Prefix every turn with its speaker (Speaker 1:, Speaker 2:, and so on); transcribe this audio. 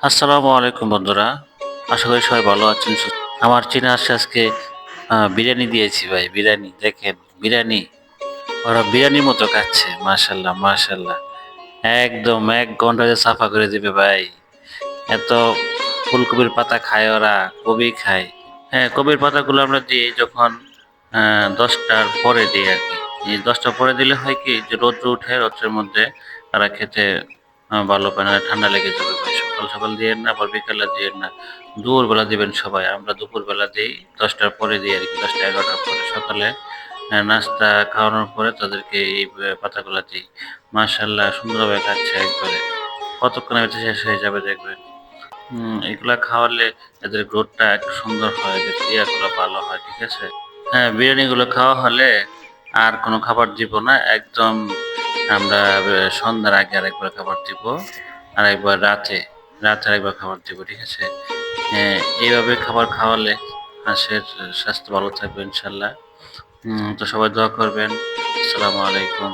Speaker 1: আসসালামু আলাইকুম বন্ধুরা। আশা করি সবাই ভালো আছেন। আমার চীনা আসছে আজকে বিরিয়ানি দিয়েছি ভাই। বিরিয়ানি দেখেন, বিরিয়ানি ওরা বিরিয়ানির মতো খাচ্ছে। মাশাল্লাহ মাশাল্লাহ, একদম 1 ঘন্টা যে সাফা করে দিবে ভাই। এত ফুলকপির পাতা খায় ওরা, কবি খায়। হ্যাঁ, কবির পাতাগুলো আমরা দিই যখন 10টার পরে দিই আর কি। এই 10টার পরে দিলে হয় কি যে রৌদ্র উঠে, রৌদ্রের মধ্যে তারা খেতে ভালো পায়, না ঠান্ডা লেগে যাবে ভাই। সকাল সকাল দিয়েন না, আবার বিকালে দিয়েন না, দুপুরবেলা দিবেন সবাই। আমরা দুপুরবেলা দিই, 10টার পরে দিই আর কি, 10টা 11টার পরে। সকালে নাস্তা খাওয়ানোর পরে তাদেরকে এই পাতাগুলা দিই। মাশাল্লাহ, সুন্দরভাবে খাচ্ছে একবারে। কতক্ষণের ভিতরে শেষ হয়ে যাবে দেখবেন। এগুলা খাওয়ালে এদের গ্রোথটা একটু সুন্দর হয়, এদের ক্রিয়াগুলো ভালো হয়, ঠিক আছে? হ্যাঁ, বিরিয়ানি গুলো খাওয়া হলে আর কোনো খাবার দিব না। একদম আমরা সন্ধ্যার আগে আরেকবার খাবার দিব, আর একবার রাতে আরেকবার খাবার দিব, ঠিক আছে? হ্যাঁ, এইভাবে খাবার খাওয়ালে হাঁসের স্বাস্থ্য ভালো থাকবে ইনশাল্লাহ। তো সবাই দোয়া করবেন। আসসালামু আলাইকুম।